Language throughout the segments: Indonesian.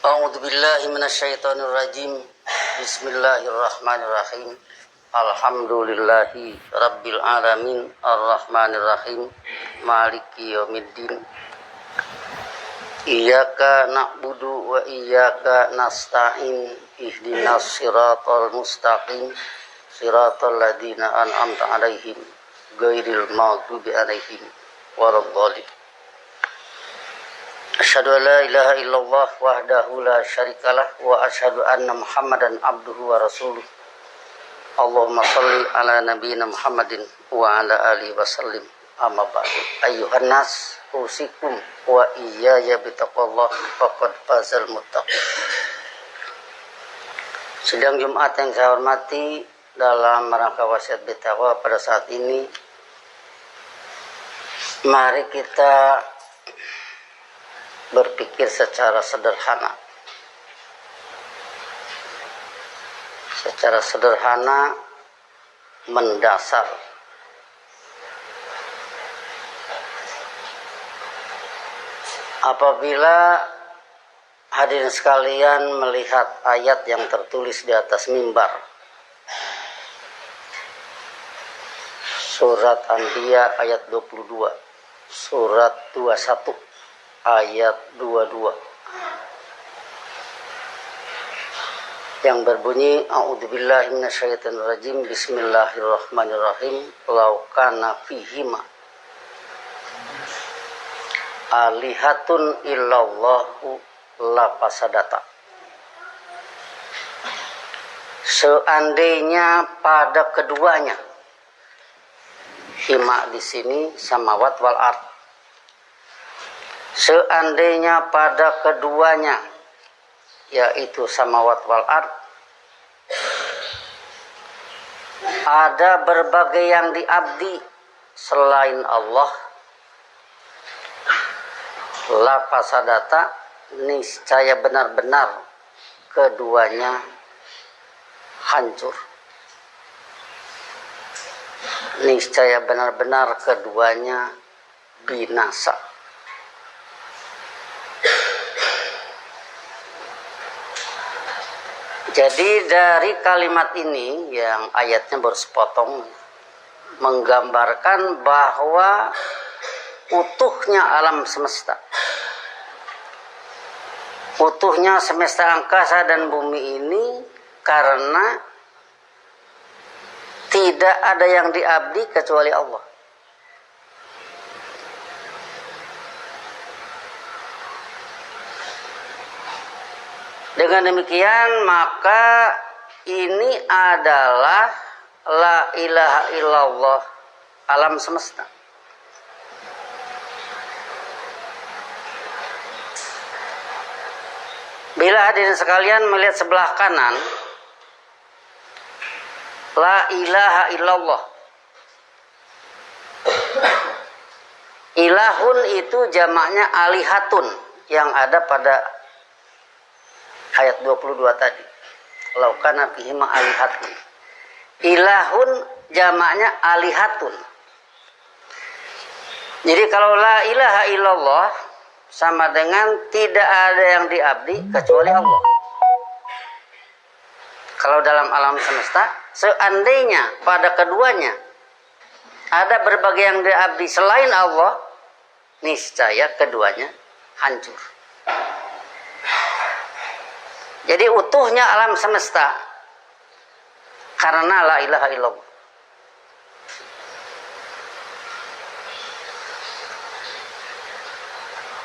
A'udzu billahi minasyaitonir rajim. Bismillahirrahmanirrahim. Alhamdulillahi rabbil alamin arrahmanir rahim maliki yaumiddin. Iyyaka na'budu wa iyyaka nasta'in. Ihdinas siratal mustaqim. Siratal ladzina an'amta 'alaihim ghairil maghdubi 'alaihim waladdallin. Asyhadu an la ilaha illallah wahdahu la syarikalah wa asyhadu anna Muhammadan abduhu wa rasuluh. Allahumma shalli ala nabiyyina Muhammadin wa ala alihi wasallim. Amma ba'du. Ayyuhan nas, usikum wa iyaya bitaqwallah faqad fazal muttaqin. Sidang Jumat yang saya hormati, dalam rangka wasiat bertakwa pada saat ini, mari kita berpikir secara sederhana. Secara sederhana, mendasar. Apabila hadirin sekalian melihat ayat yang tertulis di atas mimbar, surat Anbiya ayat 22, surat 21 ayat 22 yang berbunyi a'udzubillahi minasyaitonir rajim bismillahirrahmanirrahim law kana fihima alihatun illallahu lafasadata. Seandainya pada keduanya, hima di sini samawat wal ard, seandainya pada keduanya, yaitu samawat wal ard, ada berbagai yang diabdi selain Allah, la fasadata, niscaya benar-benar keduanya hancur. Niscaya benar-benar keduanya binasa. Jadi dari kalimat ini yang ayatnya baru sepotong menggambarkan bahwa utuhnya alam semesta, utuhnya semesta angkasa dan bumi ini karena tidak ada yang diabdi kecuali Allah. Dengan demikian maka ini adalah la ilaha illallah alam semesta. Bila hadirin sekalian melihat sebelah kanan, la ilaha illallah, ilahun itu jamaknya alihatun yang ada pada ayat 22 tadi. Laukana fihima alihatun. Ilahun jamaknya alihatun. Jadi kalau la ilaha illallah sama dengan tidak ada yang diabdi kecuali Allah. Kalau dalam alam semesta, seandainya pada keduanya ada berbagai yang diabdi selain Allah, niscaya keduanya hancur. Jadi utuhnya alam semesta karena la ilaha illallah.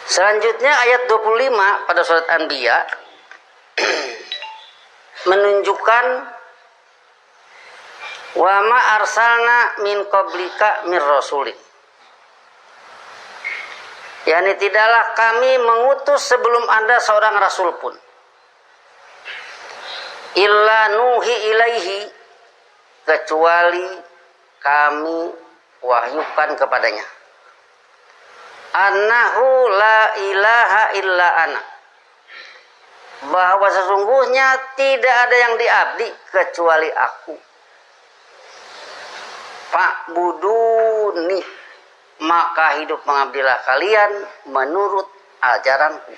Selanjutnya ayat 25 pada surat Anbiya menunjukkan wa ma arsalna min qablika mir rasulin. Yani tidaklah kami mengutus sebelum Anda seorang rasul pun. Illa nuhi ilaihi, kecuali kami wahyukan kepadanya. Annahu la ilaha illa ana, bahwa sesungguhnya tidak ada yang diabdi kecuali aku. Fa'buduni, maka hidup mengabdilah kalian menurut ajaranku.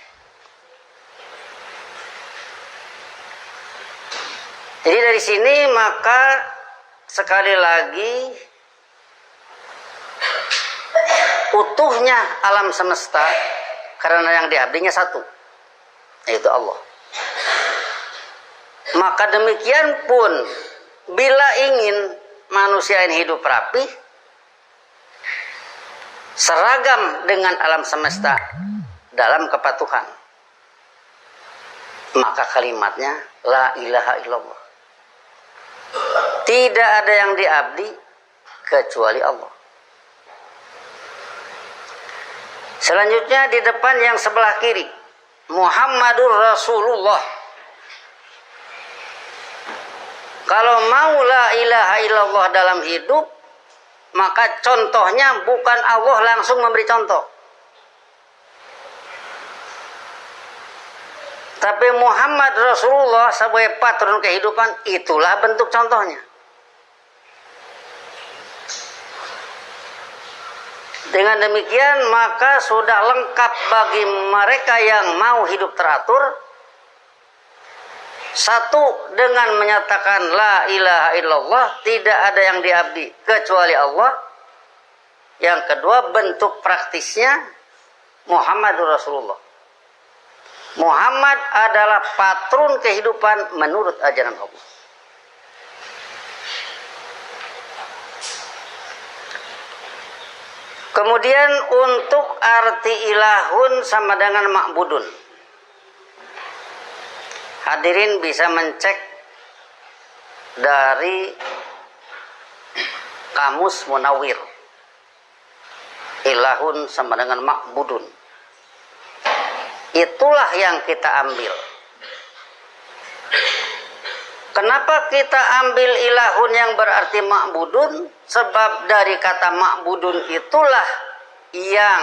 Jadi dari sini maka sekali lagi utuhnya alam semesta karena yang diabdinya satu, yaitu Allah. Maka demikian pun bila ingin manusia ini hidup rapi, seragam dengan alam semesta dalam kepatuhan, maka kalimatnya la ilaha illallah. Tidak ada yang diabdi kecuali Allah. Selanjutnya di depan yang sebelah kiri, Muhammadur Rasulullah. Kalau mau la ilaha illallah dalam hidup, maka contohnya bukan Allah langsung memberi contoh, tapi Muhammad Rasulullah sebagai patron kehidupan, itulah bentuk contohnya. Dengan demikian maka sudah lengkap bagi mereka yang mau hidup teratur. Satu, dengan menyatakan la ilaha illallah, tidak ada yang diabdi kecuali Allah. Yang kedua, bentuk praktisnya Muhammadur Rasulullah. Muhammad adalah patron kehidupan menurut ajaran Allah. Kemudian untuk arti ilahun sama dengan ma'budun, hadirin bisa mencek dari kamus Munawwir. Ilahun sama dengan ma'budun, itulah yang kita ambil. Kenapa kita ambil ilahun yang berarti ma'budun? Sebab dari kata ma'budun itulah yang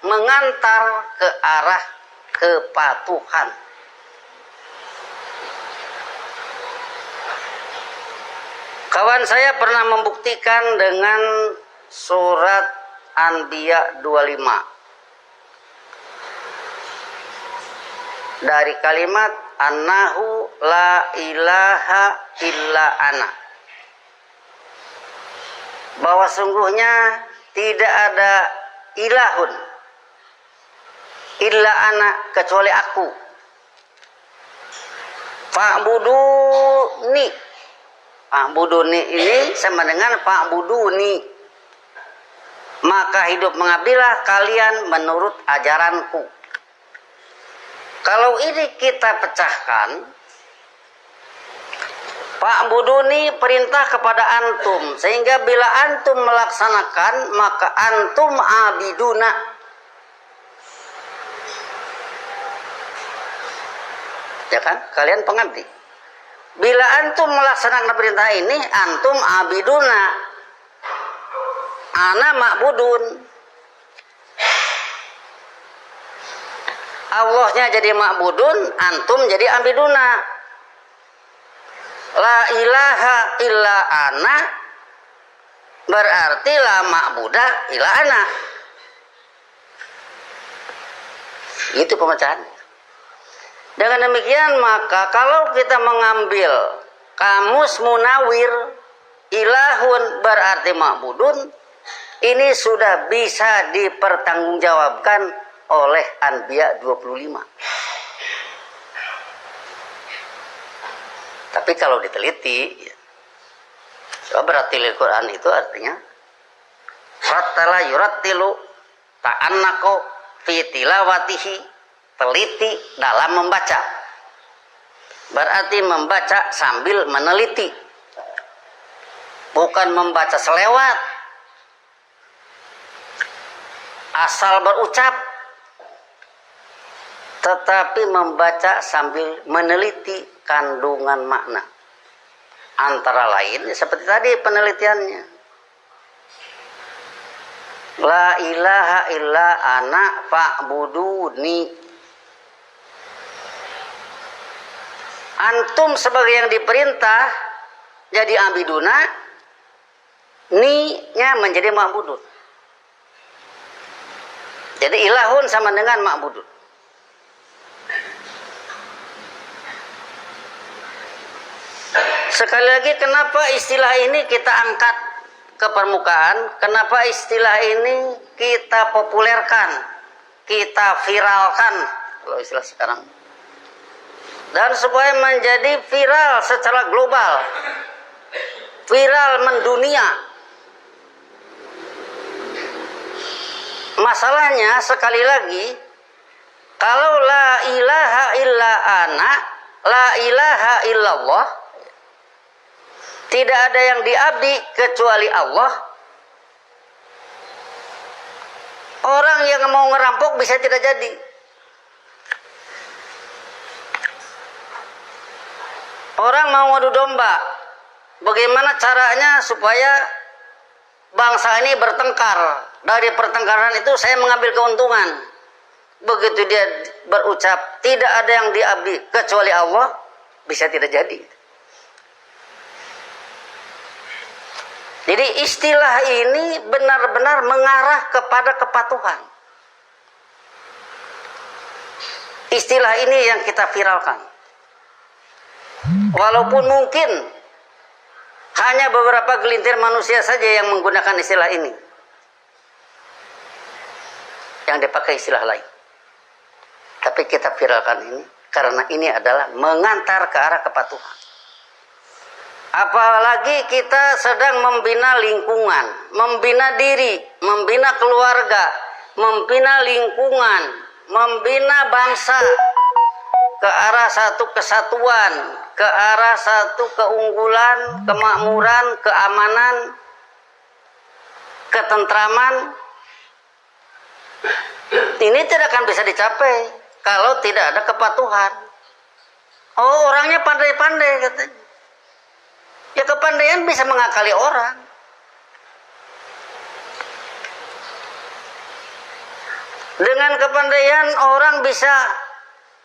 mengantar ke arah kepatuhan. Kawan saya pernah membuktikan dengan surat Anbiya 25. Dari kalimat annahu la ilaha illa ana, bahwa sungguhnya tidak ada ilahun illa ana kecuali aku. Fa'buduni, fa'buduni ini sama dengan fa'buduni, maka hidup mengabdilah kalian menurut ajaranku. Kalau ini kita pecahkan, fa'buduni perintah kepada antum, sehingga bila antum melaksanakan maka antum abiduna. Ya kan? Kalian pengabdi. Bila antum melaksanakan perintah ini, antum abiduna. Ana ma'budun. Allahnya jadi ma'budun, antum jadi abiduna. La ilaha illa ana berarti la ma'budah illa ana. Itu pemecahan. Dengan demikian maka kalau kita mengambil kamus Munawwir, ilahun berarti ma'budun, ini sudah bisa dipertanggungjawabkan oleh Anbiya 25. Tapi kalau diteliti, berarti Quran itu artinya rattala yurattilu ta'annaqu fi tilawatihi, teliti dalam membaca. Berarti membaca sambil meneliti, bukan membaca selewat, asal berucap, tetapi membaca sambil meneliti kandungan makna. Antara lain seperti tadi penelitiannya, la ilaha illa ana fa'buduni. Antum sebagai yang diperintah jadi abiduna, ni-nya menjadi ma'budun. Jadi ilahun sama dengan ma'budun. Sekali lagi, kenapa istilah ini kita angkat ke permukaan? Kenapa istilah ini kita populerkan, kita viralkan, kalau istilah sekarang, dan supaya menjadi viral secara global, viral mendunia. Masalahnya sekali lagi, kalau la ilaha illa ana, la ilaha illallah, tidak ada yang diabdi kecuali Allah, orang yang mau ngerampok bisa tidak jadi. Orang mau adu domba, bagaimana caranya supaya bangsa ini bertengkar? Dari pertengkaran itu saya mengambil keuntungan. Begitu dia berucap tidak ada yang diabdi kecuali Allah, bisa tidak jadi. Jadi istilah ini benar-benar mengarah kepada kepatuhan. Istilah ini yang kita viralkan. Walaupun mungkin hanya beberapa gelintir manusia saja yang menggunakan istilah ini, yang dipakai istilah lain. Tapi kita viralkan ini karena ini adalah mengantar ke arah kepatuhan. Apalagi kita sedang membina lingkungan, membina diri, membina keluarga, membina lingkungan, membina bangsa ke arah satu kesatuan, ke arah satu keunggulan, kemakmuran, keamanan, ketentraman. Ini tidak akan bisa dicapai kalau tidak ada kepatuhan. Oh, orangnya pandai-pandai katanya. Ya, kepandaian bisa mengakali orang. Dengan kepandaian orang bisa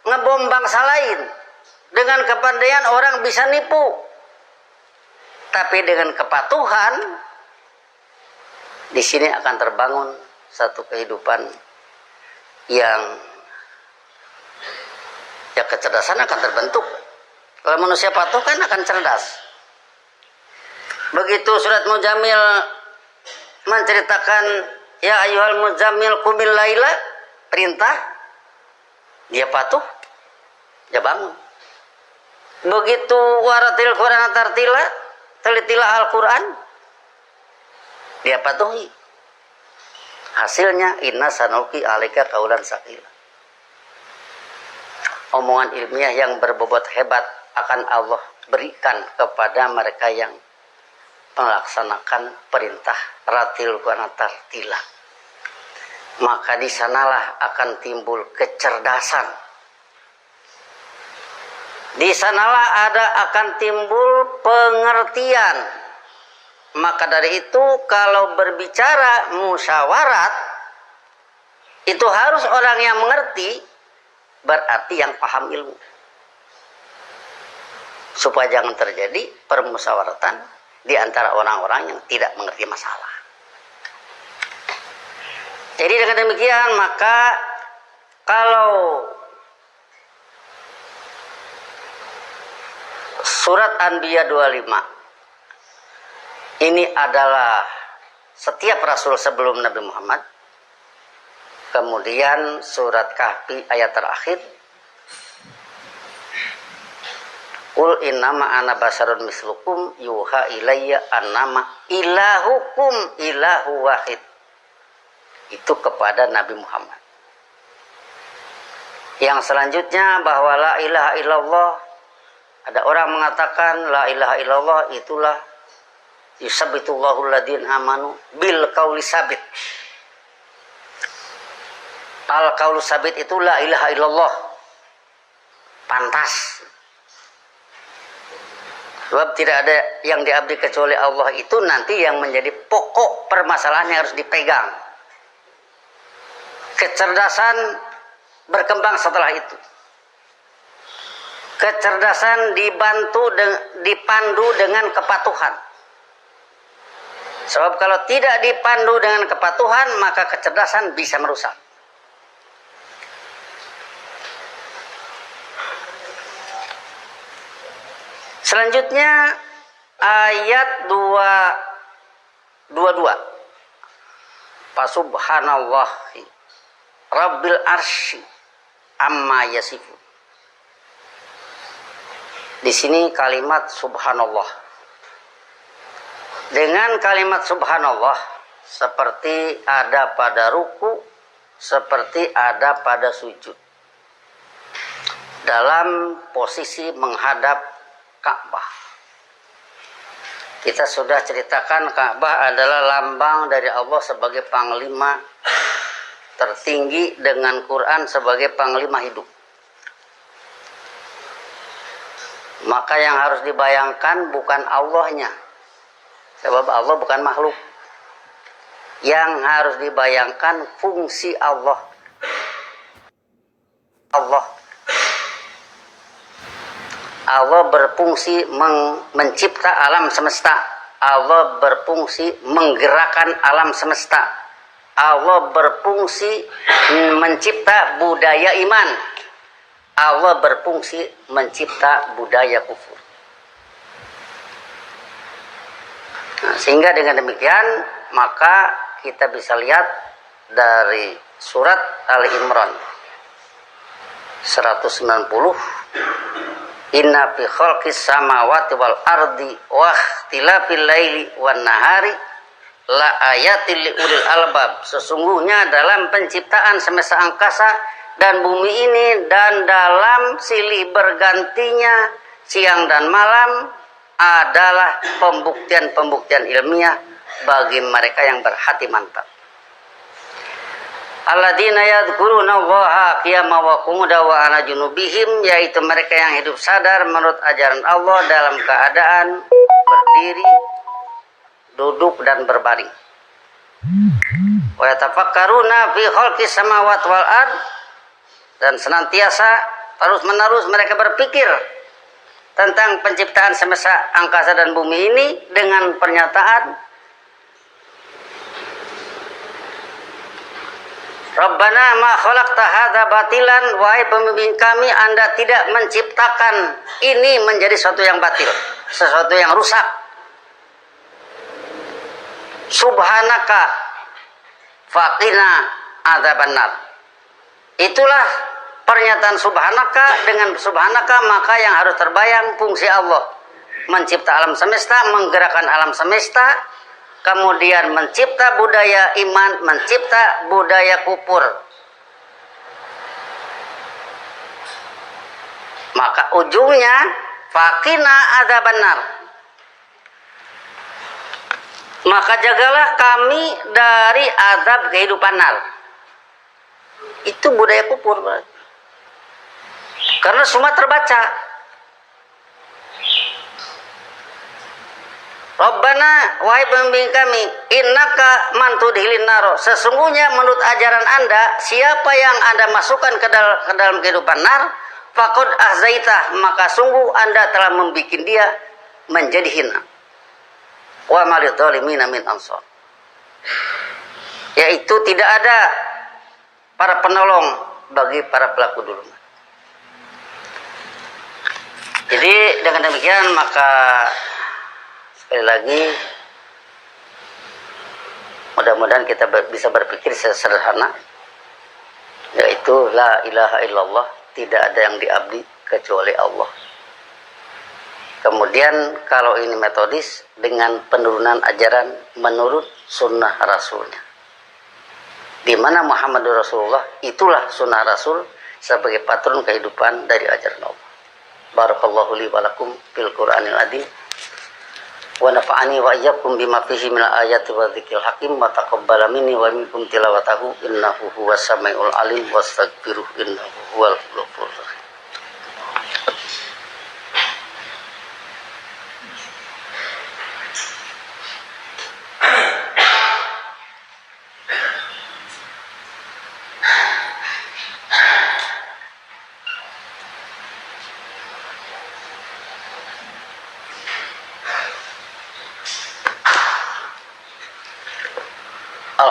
ngebom bangsa lain. Dengan kepandaian orang bisa nipu. Tapi dengan kepatuhan, di sini akan terbangun satu kehidupan yang ya kecerdasan akan terbentuk. Kalau manusia patuh kan akan cerdas. Begitu surat Muzammil menceritakan ya ayyuhal muzammil qumil laila, perintah, dia patuh, dia bangun. Begitu waratil Quran tartila, telitilah Al-Quran, dia patuhi. Hasilnya inna sanulqi alaika qaulan tsaqila. Omongan ilmiah yang berbobot hebat akan Allah berikan kepada mereka yang melaksanakan perintah ratil Quran tartila. Maka di sanalah akan timbul kecerdasan. Di sanalah akan timbul pengertian. Maka dari itu kalau berbicara musyawarat, itu harus orang yang mengerti, berarti yang paham ilmu. Supaya jangan terjadi permusyawaratan di antara orang-orang yang tidak mengerti masalah. Jadi dengan demikian, maka kalau surat Anbiya 25 ini adalah setiap rasul sebelum Nabi Muhammad, kemudian surat Kahfi ayat terakhir, Qul innama ana basarun mislukum yuha ilayya annama ilahukum ilahu wahid. Itu kepada Nabi Muhammad. Yang selanjutnya bahwa la ilaha illallah, ada orang mengatakan la ilaha illallah itulah yusabbitullahu alladziina amanu bil qauli sabit. Al qaulu sabit itu la ilaha illallah. Pantas. Sebab tidak ada yang diabdi kecuali Allah, itu nanti yang menjadi pokok permasalahan yang harus dipegang. Kecerdasan berkembang setelah itu. Kecerdasan dipandu dengan kepatuhan. Sebab kalau tidak dipandu dengan kepatuhan, maka kecerdasan bisa merusak. Selanjutnya ayat 22. Fasubhanallahi Rabbil arsy amma yasifun. Di sini kalimat subhanallah. Dengan kalimat subhanallah seperti ada pada ruku, seperti ada pada sujud. Dalam posisi menghadap Ka'bah. Kita sudah ceritakan Ka'bah adalah lambang dari Allah sebagai panglima tertinggi, dengan Quran sebagai panglima hidup. Maka yang harus dibayangkan bukan Allahnya, sebab Allah bukan makhluk. Yang harus dibayangkan fungsi Allah. Allah berfungsi mencipta alam semesta. Allah berfungsi menggerakkan alam semesta. Allah berfungsi mencipta budaya iman. Allah berfungsi mencipta budaya kufur. Nah, sehingga dengan demikian maka kita bisa lihat dari surat Ali Imran 190, inna fi khalqis samawati wal ardi wa ikhtilafil laili wan nahari la ayatil liulil albab. Sesungguhnya dalam penciptaan semesta angkasa dan bumi ini dan dalam silih bergantinya siang dan malam adalah pembuktian-pembuktian ilmiah bagi mereka yang berhati mantap. Alladzina yadhkuruna Allaha qiyaman wa qu'udan wa 'ala junubihim, yaitu mereka yang hidup sadar menurut ajaran Allah dalam keadaan berdiri, duduk dan berbaring. Wa yatafakkaruna fi khalqis samawati wal ard, dan senantiasa terus-menerus mereka berpikir tentang penciptaan semesta angkasa dan bumi ini dengan pernyataan Rabbana ma khalaqta hadza batilan, wahai pemimpin kami, Anda tidak menciptakan ini menjadi sesuatu yang batil, sesuatu yang rusak. Subhanaka faqina adzabannar. Itulah pernyataan subhanaka. Dengan subhanaka maka yang harus terbayang fungsi Allah mencipta alam semesta, menggerakkan alam semesta, kemudian mencipta budaya iman, mencipta budaya kufur. Maka ujungnya faqina adzabannar. Maka jagalah kami dari azab kehidupan nar. Itu budaya kufur. Karena semua terbaca. Rabbana, wahai pemimpin kami, innaka man tudhilin naro. Sesungguhnya menurut ajaran Anda, siapa yang Anda masukkan ke dalam kehidupan nar, faqad ahzaitah, maka sungguh Anda telah membuat dia menjadi hina. Wa malil zalimina min ansar. Yaitu tidak ada para penolong bagi para pelaku duluman. Jadi dengan demikian maka sekali lagi, mudah-mudahan kita bisa berpikir sederhana, yaitu la ilaha illallah, tidak ada yang diabdi kecuali Allah. Kemudian kalau ini metodis dengan penurunan ajaran menurut sunnah Rasulnya, di mana Muhammadur Rasulullah itulah sunnah Rasul sebagai patron kehidupan dari ajaran Allah. Barakallahu li wa lakum fil Qur'anil azim. Wa nafa'ani wa iyyakum bima fihi minal ayati wa dzikril hakim wa taqabbala minni wa minkum tilawatahu innahu huwas samiul alim wastaghfiruh innahu huwal ghafurur rahim.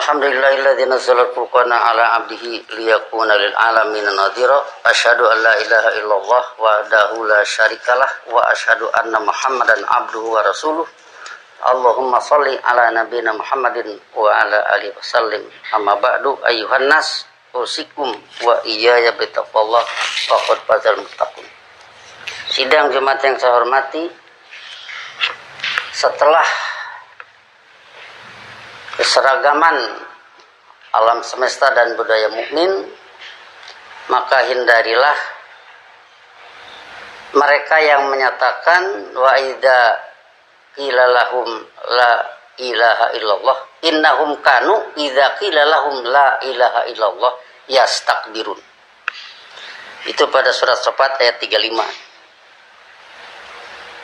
Alhamdulillahilladzi nazzala al-furqana ala 'abdihi liyakuna lil alamin nadhira. Asyhadu an la ilaha illallah wahdahu la syarikalah wa asyhadu anna Muhammadan abduhu wa rasuluh. Allahumma shalli ala nabiyyina Muhammadin wa ala alihi wasallim. Amma ba'du ayyuhan nas usikum wa iyaya bitaqwallah faqad fazal muttaqun. Sidang Jumat yang saya hormati, setelah keseragaman alam semesta dan budaya mukmin, maka hindarilah mereka yang menyatakan wa idza qila lahum la ilaha illallah innahum kanu idza qila lahum la ilaha illallah yastakbirun. Itu pada surat Shafat ayat 35.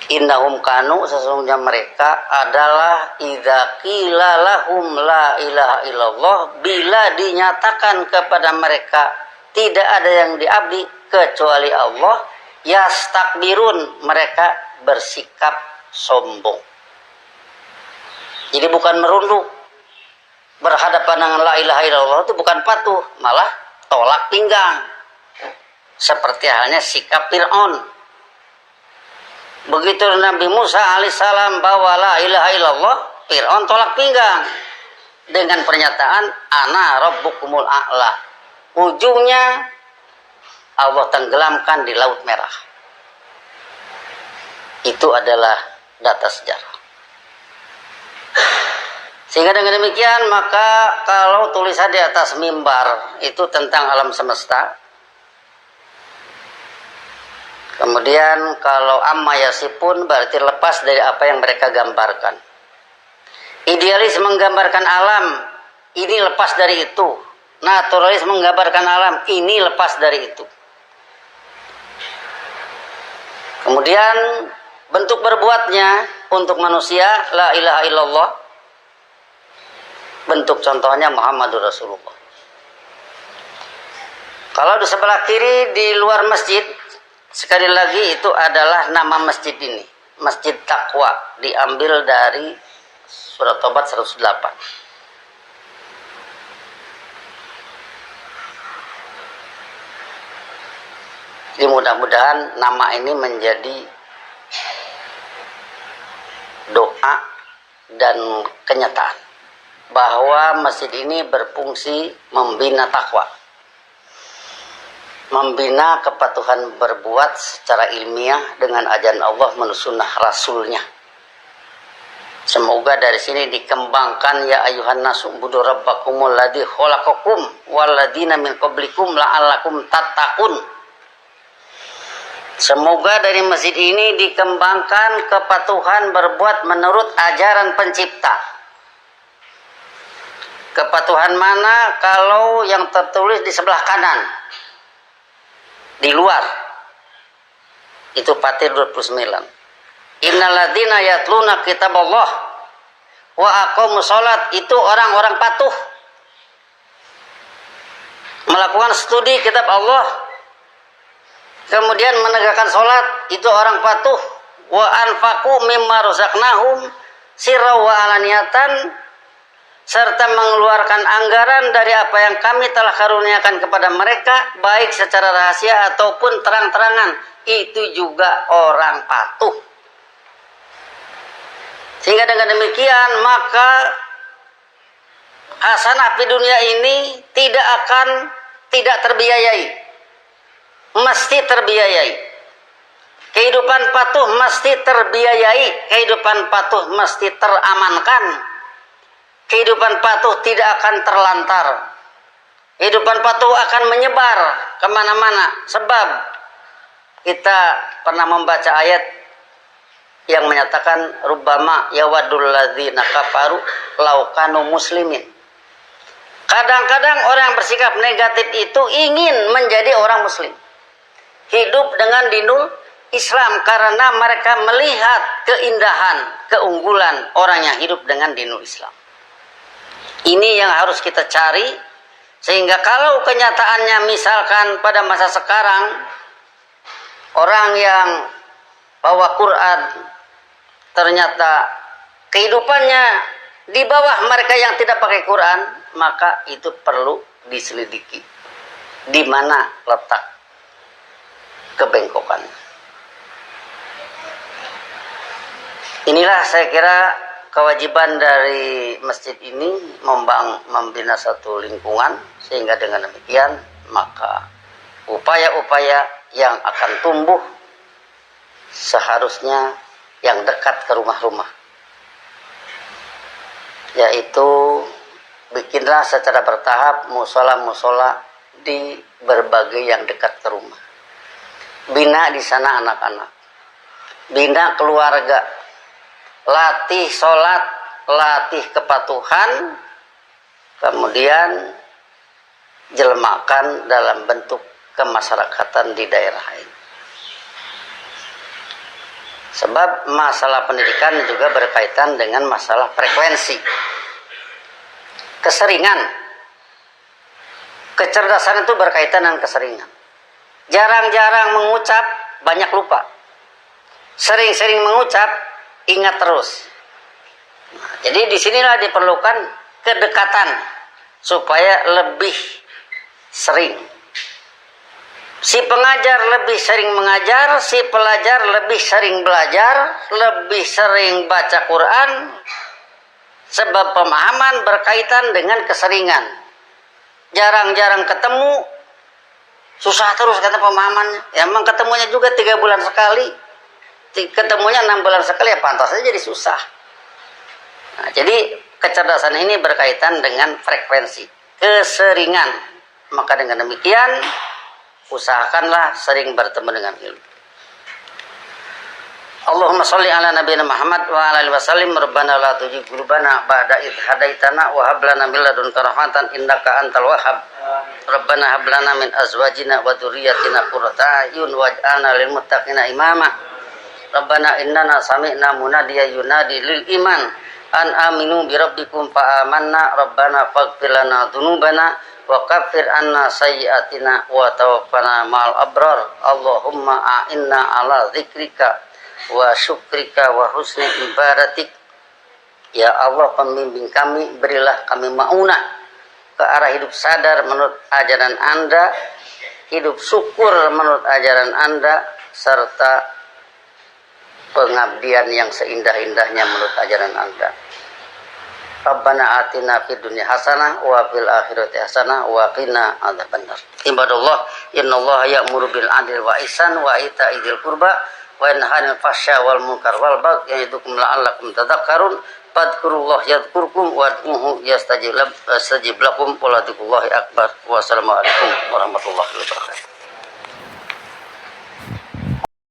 Innahum kanu, sesungguhnya mereka adalah idza qila lahum la ilaha illallah, bila dinyatakan kepada mereka tidak ada yang diabdi kecuali Allah, yastakbirun, mereka bersikap sombong. Jadi bukan merunduk berhadapan dengan la ilaha illallah, itu bukan patuh, malah tolak pinggang, seperti halnya sikap Fir'aun. Begitu Nabi Musa alaihissalam bawa la ilaha illallah, Fir'aun tolak pinggang dengan pernyataan ana rabbukumul a'la. Ujungnya Allah tenggelamkan di Laut Merah. Itu adalah data sejarah. Sehingga dengan demikian, maka kalau tulisan di atas mimbar itu tentang alam semesta, kemudian kalau amma yasipun berarti lepas dari apa yang mereka gambarkan. Idealis menggambarkan alam, ini lepas dari itu. Naturalis menggambarkan alam, ini lepas dari itu. Kemudian bentuk berbuatnya untuk manusia la ilaha illallah. Bentuk contohnya Muhammadur Rasulullah. Kalau di sebelah kiri di luar masjid, sekali lagi itu adalah nama masjid ini, Masjid Taqwa, diambil dari surat Tobat 108. Jadi mudah-mudahan nama ini menjadi doa dan kenyataan bahwa masjid ini berfungsi membina takwa, membina kepatuhan berbuat secara ilmiah dengan ajaran Allah menurut sunnah Rasulnya. Semoga dari sini dikembangkan ya ayuhan nasu budu rabbakumul ladzi khalaqakum walladzina min qablikum la'allakum tattaqun. Semoga dari masjid ini dikembangkan kepatuhan berbuat menurut ajaran pencipta. Kepatuhan mana? Kalau yang tertulis di sebelah kanan, di luar, itu Fatir 29. Innalladzina yatluna kitaballah wa aqamus shalat, itu orang-orang patuh melakukan studi kitab Allah, kemudian menegakkan sholat, itu orang patuh. Wa anfaqu mimma razaqnahum sirra wa alaniyatan, serta mengeluarkan anggaran dari apa yang kami telah karuniakan kepada mereka, baik secara rahasia ataupun terang-terangan, itu juga orang patuh. Sehingga dengan demikian, maka hasanah di dunia ini tidak terbiayai, mesti terbiayai. Kehidupan patuh mesti terbiayai, kehidupan patuh mesti teramankan. Kehidupan patuh tidak akan terlantar. Kehidupan patuh akan menyebar kemana-mana. Sebab kita pernah membaca ayat yang menyatakan rubbama yawadul ladzina kafaru law kanu muslimin. Kadang-kadang orang yang bersikap negatif itu ingin menjadi orang muslim, hidup dengan dinul Islam, karena mereka melihat keindahan, keunggulan orang yang hidup dengan dinul Islam. Ini yang harus kita cari, sehingga kalau kenyataannya misalkan pada masa sekarang orang yang bawa Quran ternyata kehidupannya di bawah mereka yang tidak pakai Quran, maka itu perlu diselidiki. Di mana letak kebengkokan. Inilah saya kira kewajiban dari masjid ini membina satu lingkungan, sehingga dengan demikian maka upaya-upaya yang akan tumbuh seharusnya yang dekat ke rumah-rumah, yaitu bikinlah secara bertahap musola-musola di berbagai yang dekat ke rumah. Bina di sana anak-anak, bina keluarga, latih sholat, latih kepatuhan, kemudian jelmakan dalam bentuk kemasyarakatan di daerah ini. Sebab masalah pendidikan juga berkaitan dengan masalah frekuensi, keseringan. Kecerdasan itu berkaitan dengan keseringan. Jarang-jarang mengucap, banyak lupa. Sering-sering mengucap, ingat terus. Nah, jadi disinilah diperlukan kedekatan supaya lebih sering. Si pengajar lebih sering mengajar, si pelajar lebih sering belajar, lebih sering baca Quran. Sebab pemahaman berkaitan dengan keseringan. Jarang-jarang ketemu, susah terus kata pemahamannya. Emang ketemunya juga 3 bulan sekali. Ketemunya 6 bulan sekali, ya pantas saja jadi susah. Nah, jadi kecerdasan ini berkaitan dengan frekuensi, keseringan. Maka dengan demikian usahakanlah sering bertemu dengan ilmu. Allahumma sholli ala nabiyina Muhammad wa ala alihi wasallim. Rabbana la tuzigh qulubana ba'da idh hadaitana wa hab lana min ladunka rahmatan innaka antal wahhab. Rabbana hab lana min azwajina wa dhurriyyatina qurrata a'yun waj'alna lil muttaqina imama. Rabbana innana sami'na munadiyan yunadi lil iman an aminu bi rabbikum fa amanna. Rabbana faghfir lana dzunubana wa kaffir anna sayyi'atina wa tawaffana ma'al abrar. Allahumma a'inna ala dzikrika wa syukrika wa husni ibadatik. Ya Allah, pembimbing kami, berilah kami maunah ke arah hidup sadar menurut ajaran Anda, hidup syukur menurut ajaran Anda, serta pengabdian yang seindah-indahnya menurut ajaran Anda. Rabbana atina fid dunya hasanah wa fil akhirati hasanah wa qina adzabannar. Ibadallah, innallaha ya'muru bil 'adli wa ihsan wa ita'i dzil qurba wa yanha 'anil fahsya wal munkar wal baghi ya'idukum la'allakum tadhakkarun. Fadhkurullaha yadhkurkum wad'uhu yastajib lakum wa la dzikrullahi akbar. Wassalamualaikum warahmatullahi wabarakatuh.